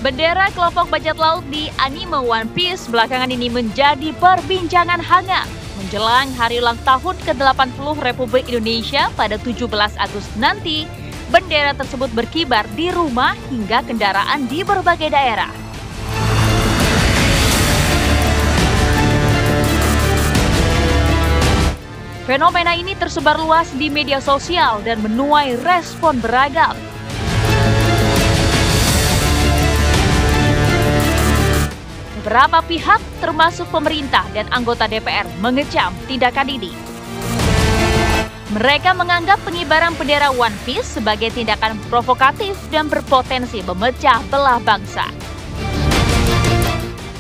Bendera kelompok bajak laut di anime One Piece belakangan ini menjadi perbincangan hangat menjelang hari ulang tahun ke-80 Republik Indonesia pada 17 Agustus nanti. Bendera tersebut berkibar di rumah hingga kendaraan di berbagai daerah. Fenomena ini tersebar luas di media sosial dan menuai respon beragam. Beberapa pihak, termasuk pemerintah dan anggota DPR, mengecam tindakan ini. Mereka menganggap pengibaran bendera One Piece sebagai tindakan provokatif dan berpotensi memecah belah bangsa.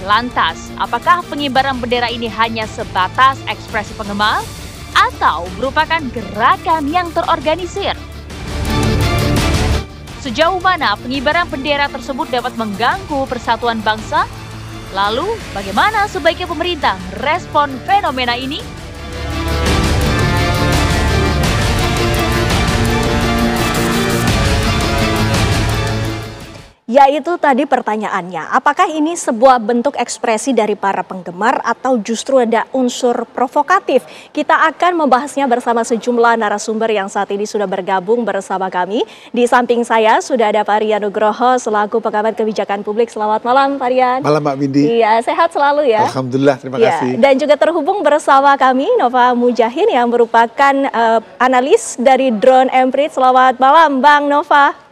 Lantas, apakah pengibaran bendera ini hanya sebatas ekspresi penggemar atau merupakan gerakan yang terorganisir? Sejauh mana pengibaran bendera tersebut dapat mengganggu persatuan bangsa? Lalu, bagaimana sebaiknya pemerintah merespon fenomena ini? Ya, itu tadi pertanyaannya. Apakah ini sebuah bentuk ekspresi dari para penggemar atau justru ada unsur provokatif? Kita akan membahasnya bersama sejumlah narasumber yang saat ini sudah bergabung bersama kami. Di samping saya sudah ada Pak Rian Nugroho selaku pengamat kebijakan publik. Selamat malam, Pak Rian. Malam, Mbak Windy. Iya, sehat selalu ya. Alhamdulillah, terima kasih. Dan juga terhubung bersama kami Nova Mujahin yang merupakan analis dari Drone Emprit. Selamat malam, Bang Nova.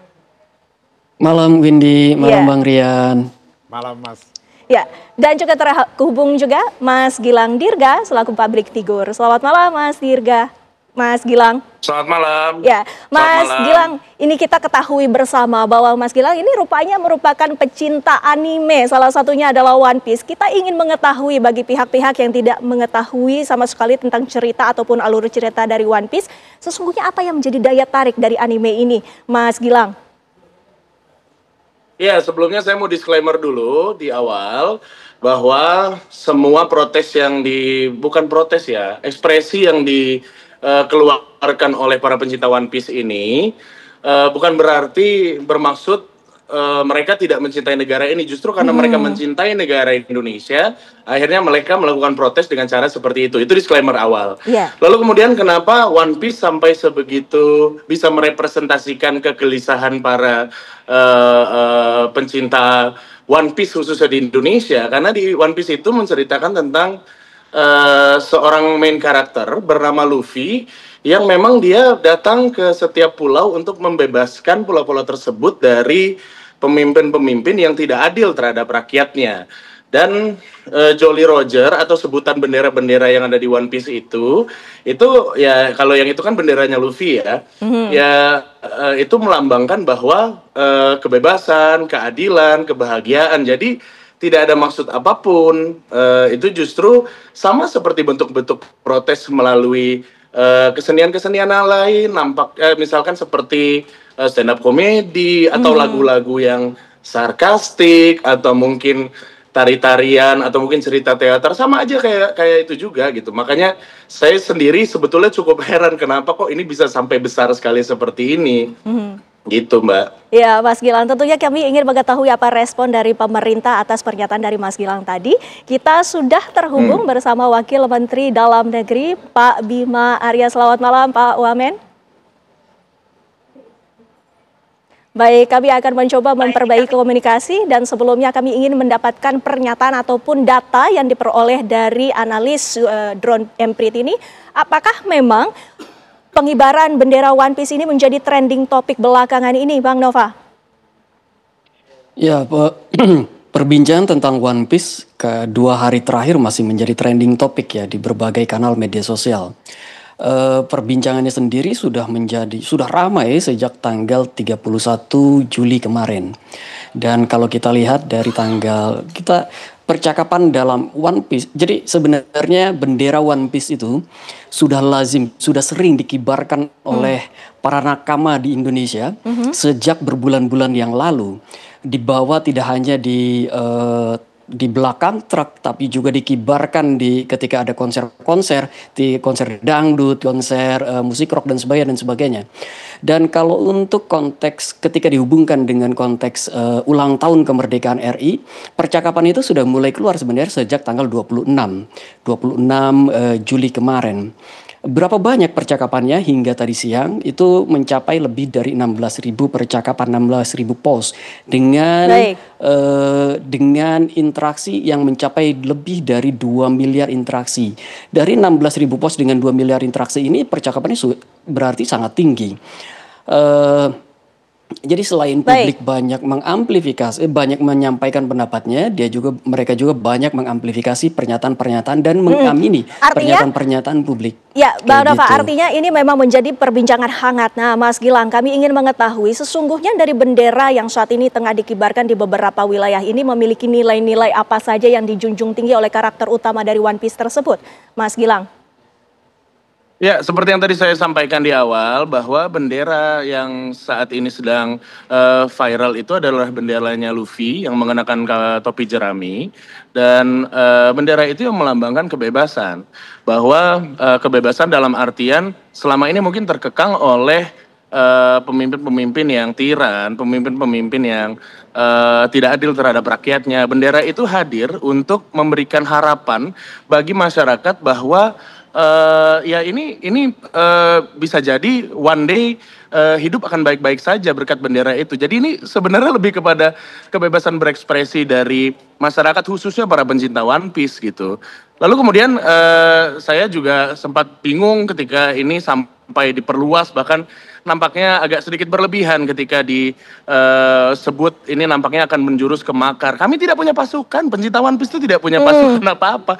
Malam Windy, malam Bang Rian. Malam Mas. Ya, dan juga terhubung juga Mas Gilang Dirga selaku public figure. Selamat malam Mas Dirga. Mas Gilang. Selamat malam. Ya, Mas Gilang, ini kita ketahui bersama bahwa Mas Gilang ini rupanya merupakan pecinta anime. Salah satunya adalah One Piece. Kita ingin mengetahui bagi pihak-pihak yang tidak mengetahui sama sekali tentang cerita ataupun alur cerita dari One Piece, sesungguhnya apa yang menjadi daya tarik dari anime ini, Mas Gilang? Ya, sebelumnya saya mau disclaimer dulu di awal bahwa semua protes yang bukan protes ya, ekspresi yang dikeluarkan oleh para pencinta One Piece ini bukan berarti bermaksud mereka tidak mencintai negara ini. Justru karena mereka mencintai negara Indonesia, akhirnya mereka melakukan protes dengan cara seperti itu. Itu disclaimer awal. Lalu kemudian kenapa One Piece sampai sebegitu bisa merepresentasikan kegelisahan para pencinta One Piece khususnya di Indonesia? Karena di One Piece itu menceritakan tentang seorang main karakter bernama Luffy yang memang dia datang ke setiap pulau untuk membebaskan pulau-pulau tersebut dari pemimpin-pemimpin yang tidak adil terhadap rakyatnya. Dan Jolly Roger atau sebutan bendera-bendera yang ada di One Piece itu ya kalau yang itu kan benderanya Luffy ya, itu melambangkan bahwa kebebasan, keadilan, kebahagiaan. Jadi tidak ada maksud apapun. Itu justru sama seperti bentuk-bentuk protes melalui kesenian-kesenian lain, misalkan seperti stand up komedi atau lagu-lagu yang sarkastik atau mungkin tari-tarian atau mungkin cerita teater, sama aja kayak itu juga gitu. Makanya saya sendiri sebetulnya cukup heran kenapa kok ini bisa sampai besar sekali seperti ini. Gitu Mbak. Ya Mas Gilang, tentunya kami ingin mengetahui apa respon dari pemerintah atas pernyataan dari Mas Gilang tadi. Kita sudah terhubung bersama Wakil Menteri Dalam Negeri Pak Bima Arya. Selamat malam Pak Wamen. Baik, kami akan mencoba memperbaiki komunikasi dan sebelumnya kami ingin mendapatkan pernyataan ataupun data yang diperoleh dari analis Drone Emprit ini. Apakah memang pengibaran bendera One Piece ini menjadi trending topik belakangan ini, Bang Nova? Ya, perbincangan tentang One Piece kedua hari terakhir masih menjadi trending topik ya di berbagai kanal media sosial. Perbincangannya sendiri sudah ramai sejak tanggal 31 Juli kemarin. Dan kalau kita lihat dari percakapan dalam One Piece. Jadi sebenarnya bendera One Piece itu sudah sering dikibarkan oleh para nakama di Indonesia sejak berbulan-bulan yang lalu. Dibawa tidak hanya di di belakang truk, tapi juga dikibarkan ketika ada konser-konser, di konser dangdut, konser musik rock dan sebagainya. Dan kalau untuk konteks ketika dihubungkan dengan konteks ulang tahun kemerdekaan RI, percakapan itu sudah mulai keluar sebenarnya sejak tanggal 26 Juli kemarin. Berapa banyak percakapannya hingga tadi siang itu mencapai lebih dari 16.000 percakapan, 16.000 post dengan interaksi yang mencapai lebih dari 2 miliar interaksi. Dari 16.000 post dengan 2 miliar interaksi ini percakapannya berarti sangat tinggi. Jadi selain publik banyak mengamplifikasi, banyak menyampaikan pendapatnya, mereka juga banyak mengamplifikasi pernyataan-pernyataan dan mengamini pernyataan-pernyataan publik. Ya, Mbak Nova, artinya ini memang menjadi perbincangan hangat. Nah, Mas Gilang, kami ingin mengetahui sesungguhnya dari bendera yang saat ini tengah dikibarkan di beberapa wilayah ini memiliki nilai-nilai apa saja yang dijunjung tinggi oleh karakter utama dari One Piece tersebut, Mas Gilang? Ya, seperti yang tadi saya sampaikan di awal, bahwa bendera yang saat ini sedang viral itu adalah benderanya Luffy yang mengenakan topi jerami. Dan bendera itu yang melambangkan kebebasan. Bahwa kebebasan dalam artian selama ini mungkin terkekang oleh pemimpin-pemimpin yang tiran, pemimpin-pemimpin yang tidak adil terhadap rakyatnya. Bendera itu hadir untuk memberikan harapan bagi masyarakat bahwa ya ini bisa jadi one day hidup akan baik-baik saja berkat bendera itu. Jadi ini sebenarnya lebih kepada kebebasan berekspresi dari masyarakat, khususnya para pencinta One Piece gitu. Lalu kemudian saya juga sempat bingung ketika ini sampai diperluas, bahkan nampaknya agak sedikit berlebihan ketika disebut ini nampaknya akan menjurus ke makar. Kami tidak punya pasukan, pencinta One Piece itu tidak punya pasukan apa-apa.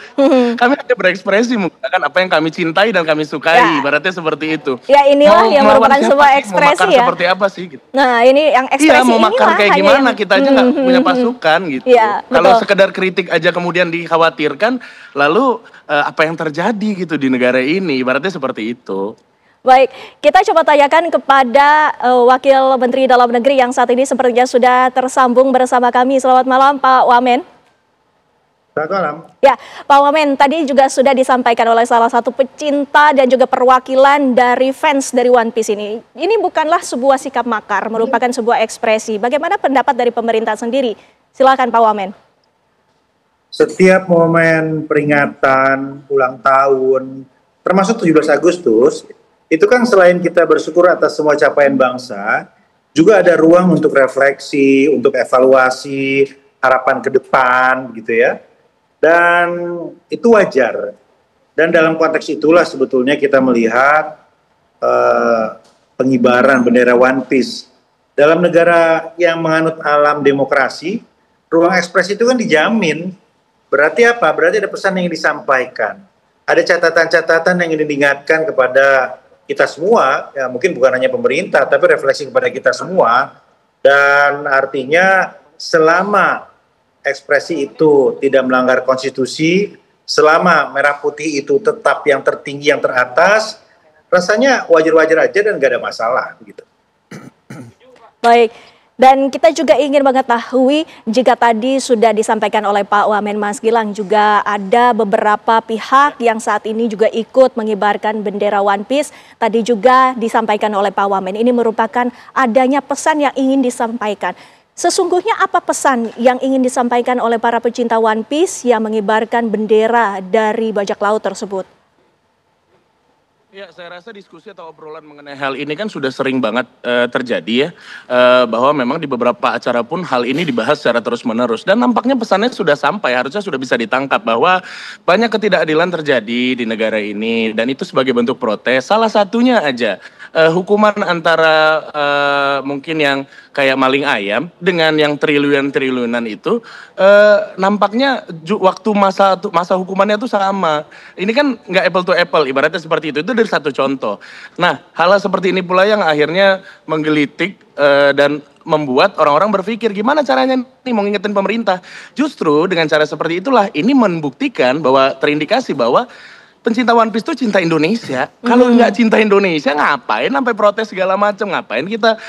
Kami hanya berekspresi menggunakan apa yang kami cintai dan kami sukai, ibaratnya seperti itu. Ya, inilah yang merupakan sebuah ekspresi ya. Seperti apa sih? Gitu. Nah, ini yang ekspresi mau makar kayak gimana, kita aja nggak punya pasukan gitu. Ya, kalau sekedar kritik aja kemudian dikhawatirkan, lalu apa yang terjadi gitu di negara ini, ibaratnya seperti itu. Baik, kita coba tanyakan kepada Wakil Menteri Dalam Negeri yang saat ini sepertinya sudah tersambung bersama kami. Selamat malam, Pak Wamen. Selamat malam. Ya, Pak Wamen, tadi juga sudah disampaikan oleh salah satu pecinta dan juga perwakilan dari fans dari One Piece ini. Ini bukanlah sebuah sikap makar, merupakan sebuah ekspresi. Bagaimana pendapat dari pemerintah sendiri? Silakan, Pak Wamen. Setiap momen peringatan ulang tahun, termasuk 17 Agustus, itu kan selain kita bersyukur atas semua capaian bangsa, juga ada ruang untuk refleksi, untuk evaluasi, harapan ke depan gitu ya. Dan itu wajar. Dan dalam konteks itulah sebetulnya kita melihat pengibaran bendera One Piece. Dalam negara yang menganut alam demokrasi, ruang ekspresi itu kan dijamin. Berarti apa? Berarti ada pesan yang disampaikan. Ada catatan-catatan yang ingin diingatkan kepada kita semua, ya mungkin bukan hanya pemerintah, tapi refleksi kepada kita semua. Dan artinya selama ekspresi itu tidak melanggar konstitusi, selama merah putih itu tetap yang tertinggi, yang teratas, rasanya wajar-wajar aja dan nggak ada masalah. Gitu. Baik. Dan kita juga ingin mengetahui, jika tadi sudah disampaikan oleh Pak Wamen, Mas Gilang, juga ada beberapa pihak yang saat ini juga ikut mengibarkan bendera One Piece. Tadi juga disampaikan oleh Pak Wamen, ini merupakan adanya pesan yang ingin disampaikan. Sesungguhnya apa pesan yang ingin disampaikan oleh para pecinta One Piece yang mengibarkan bendera dari bajak laut tersebut? Ya, saya rasa diskusi atau obrolan mengenai hal ini kan sudah sering banget terjadi ya, bahwa memang di beberapa acara pun hal ini dibahas secara terus-menerus. Dan nampaknya pesannya sudah sampai, harusnya sudah bisa ditangkap bahwa banyak ketidakadilan terjadi di negara ini. Dan itu sebagai bentuk protes, salah satunya aja hukuman antara mungkin yang kayak maling ayam dengan yang triliunan itu nampaknya waktu masa hukumannya itu sama. Ini kan nggak apple to apple, ibaratnya seperti itu dari satu contoh. Nah, hal seperti ini pula yang akhirnya menggelitik dan membuat orang-orang berpikir gimana caranya nih mau ngingetin pemerintah. Justru dengan cara seperti itulah ini membuktikan bahwa terindikasi bahwa pencinta One Piece itu cinta Indonesia. Kalau nggak cinta Indonesia, ngapain sampai protes segala macam? Ngapain kita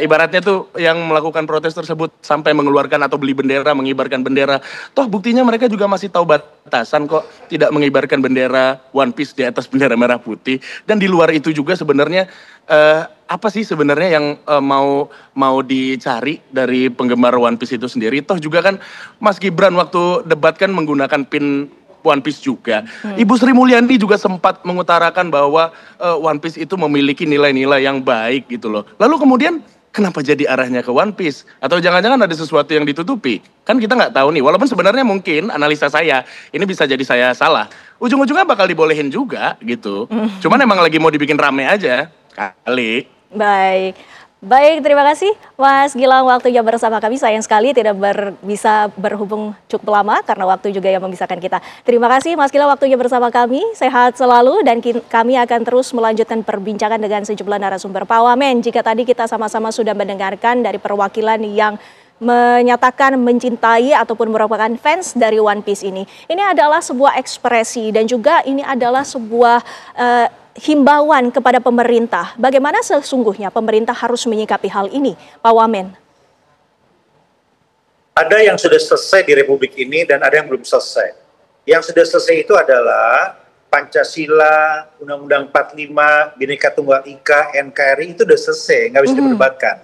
ibaratnya tuh yang melakukan protes tersebut sampai mengeluarkan atau beli bendera, mengibarkan bendera. Toh buktinya mereka juga masih tahu batasan kok, tidak mengibarkan bendera One Piece di atas bendera merah putih. Dan di luar itu juga sebenarnya apa sih sebenarnya yang mau dicari dari penggemar One Piece itu sendiri? Toh juga kan Mas Gibran waktu debat kan menggunakan pin One Piece juga. Ibu Sri Mulyani juga sempat mengutarakan bahwa One Piece itu memiliki nilai-nilai yang baik gitu loh. Lalu kemudian kenapa jadi arahnya ke One Piece? Atau jangan-jangan ada sesuatu yang ditutupi? Kan kita nggak tahu nih. Walaupun sebenarnya mungkin analisa saya, ini bisa jadi saya salah. Ujung-ujungnya bakal dibolehin juga gitu. Cuman emang lagi mau dibikin rame aja kali. Baik. Baik, terima kasih Mas Gilang waktunya bersama kami. Sayang sekali tidak bisa berhubung cukup lama karena waktu juga yang memisahkan kita. Terima kasih Mas Gilang waktunya bersama kami. Sehat selalu dan kami akan terus melanjutkan perbincangan dengan sejumlah narasumber. Pak Wamen, jika tadi kita sama-sama sudah mendengarkan dari perwakilan yang menyatakan mencintai ataupun merupakan fans dari One Piece ini adalah sebuah ekspresi dan juga ini adalah sebuah himbauan kepada pemerintah. Bagaimana sesungguhnya pemerintah harus menyikapi hal ini, Pak Wamen? Ada yang sudah selesai di Republik ini dan ada yang belum selesai. Yang sudah selesai itu adalah Pancasila, Undang-Undang 45, Bhinneka Tunggal Ika, NKRI itu sudah selesai, nggak bisa diperdebatkan.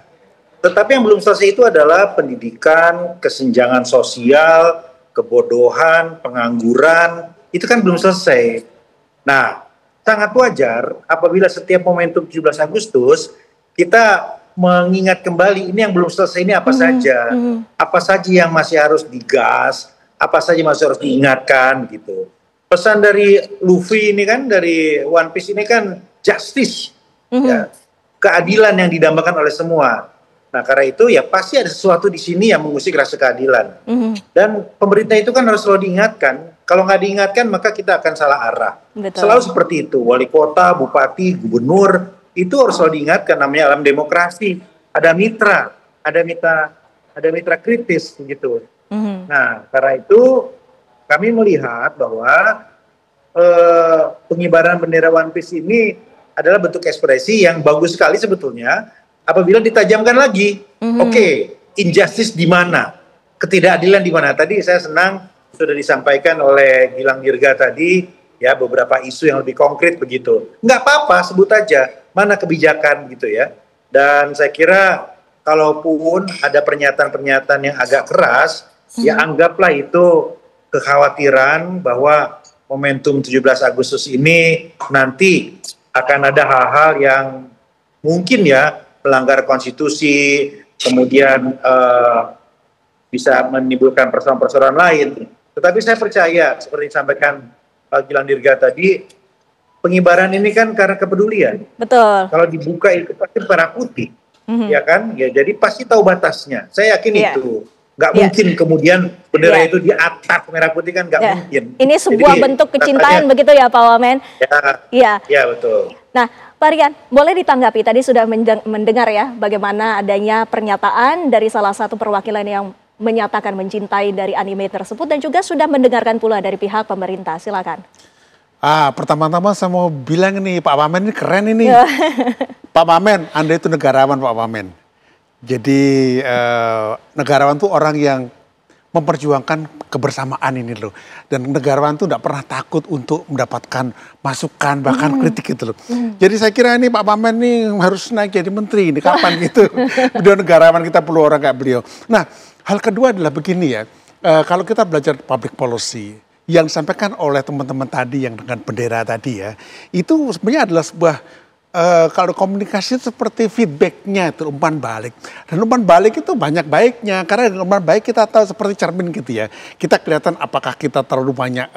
Tetapi yang belum selesai itu adalah pendidikan, kesenjangan sosial, kebodohan, pengangguran, itu kan belum selesai. Nah, sangat wajar apabila setiap momentum 17 Agustus kita mengingat kembali ini yang belum selesai ini apa saja. Apa saja yang masih harus digas, apa saja masih harus diingatkan gitu. Pesan dari Luffy ini kan, dari One Piece ini kan justice, ya, keadilan yang didambakan oleh semua. Nah karena itu ya pasti ada sesuatu di sini yang mengusik rasa keadilan. Dan pemerintah itu kan harus selalu diingatkan. Kalau nggak diingatkan maka kita akan salah arah. Betul. Selalu seperti itu. Wali kota, bupati, gubernur itu harus selalu diingatkan. Namanya alam demokrasi. Ada mitra kritis gitu. Nah karena itu kami melihat bahwa pengibaran bendera One Piece ini adalah bentuk ekspresi yang bagus sekali sebetulnya. Apabila ditajamkan lagi, oke, injustice di mana, ketidakadilan di mana. Tadi saya senang sudah disampaikan oleh Gilang Dirga tadi, ya beberapa isu yang lebih konkret begitu. Nggak apa-apa, sebut aja mana kebijakan gitu ya. Dan saya kira kalaupun ada pernyataan-pernyataan yang agak keras, ya anggaplah itu kekhawatiran bahwa momentum 17 Agustus ini nanti akan ada hal-hal yang mungkin ya melanggar konstitusi, kemudian bisa menimbulkan persoalan-persoalan lain. Tetapi saya percaya, seperti disampaikan Pak Gilang Dirga tadi, pengibaran ini kan karena kepedulian. Betul. Kalau dibuka itu pasti merah putih, ya kan? Ya, jadi pasti tahu batasnya. Saya yakin itu. Nggak mungkin kemudian bendera itu di atas merah putih kan nggak mungkin. Ini sebuah bentuk kecintaan begitu ya Pak Wamen? Ya betul. Nah Pak Rian, boleh ditanggapi, tadi sudah mendengar ya bagaimana adanya pernyataan dari salah satu perwakilan yang menyatakan mencintai dari anime tersebut dan juga sudah mendengarkan pula dari pihak pemerintah, silakan. Pertama-tama saya mau bilang nih Pak Wamen ini keren ini. Pak Wamen, Anda itu negarawan Pak Wamen. Jadi negarawan itu orang yang memperjuangkan kebersamaan ini loh. Dan negarawan itu tidak pernah takut untuk mendapatkan masukan, bahkan kritik gitu loh. Jadi saya kira ini Pak Wamen ini harus naik jadi menteri ini kapan gitu. Beliau negarawan, kita perlu orang kayak beliau. Nah, hal kedua adalah begini ya. Kalau kita belajar public policy, yang disampaikan oleh teman-teman tadi yang dengan bendera tadi ya, itu sebenarnya adalah sebuah kalau komunikasi seperti feedbacknya itu umpan balik. Dan umpan balik itu banyak baiknya. Karena dengan umpan baik kita tahu seperti cermin gitu ya. Kita kelihatan apakah kita terlalu banyak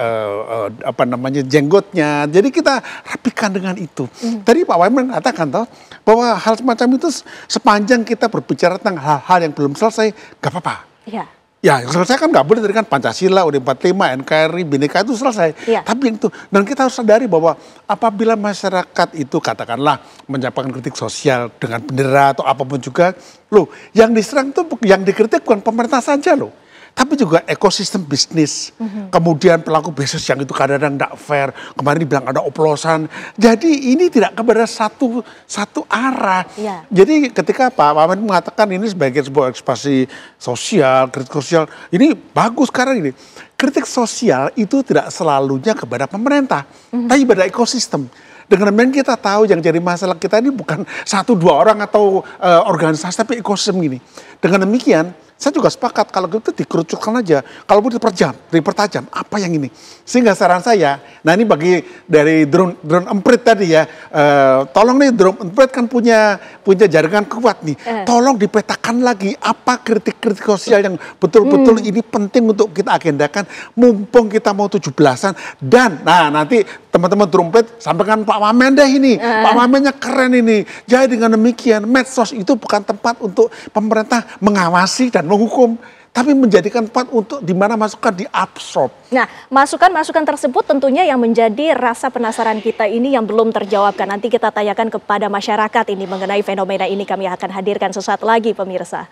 jenggotnya. Jadi kita rapikan dengan itu. Tadi Pak Wamen mengatakan toh bahwa hal semacam itu sepanjang kita berbicara tentang hal-hal yang belum selesai, gak apa-apa. Iya. Ya, yang selesai kan nggak boleh dari kan Pancasila, UUD 45, NKRI, Bhinneka itu selesai. Ya. Tapi itu, dan kita harus sadari bahwa apabila masyarakat itu katakanlah menyampaikan kritik sosial dengan bendera atau apapun juga, loh, yang diserang itu, yang dikritik bukan pemerintah saja loh. tapi juga ekosistem bisnis. Kemudian pelaku bisnis yang itu kadang-kadang tidak fair. Kemarin dibilang ada oplosan. Jadi ini tidak kepada satu arah. Ya. Jadi ketika Pak Wamen mengatakan ini sebagai sebuah ekspresi sosial, kritik sosial, ini bagus sekarang ini. Kritik sosial itu tidak selalunya kepada pemerintah, tapi pada ekosistem. Dengan demikian kita tahu yang jadi masalah kita ini bukan 1-2 orang atau organisasi, tapi ekosistem ini. Dengan demikian, saya juga sepakat kalau itu dikerucutkan aja, kalau dipertajam, apa yang ini? Sehingga saran saya, nah ini bagi dari drone emprit tadi ya, tolong nih drone emprit kan punya jaringan kuat nih, tolong dipetakan lagi apa kritik-kritik sosial yang betul-betul ini penting untuk kita agendakan, mumpung kita mau 17-an, dan nah nanti teman-teman drone emprit sampaikan Pak Wamen deh ini, Pak Wamennya keren ini. Jadi dengan demikian medsos itu bukan tempat untuk pemerintah mengawasi dan menghukum, tapi menjadikan tempat untuk di mana masukan diabsorb. Nah, masukan-masukan tersebut tentunya yang menjadi rasa penasaran kita ini yang belum terjawabkan. Nanti kita tanyakan kepada masyarakat ini mengenai fenomena ini, kami akan hadirkan sesaat lagi pemirsa.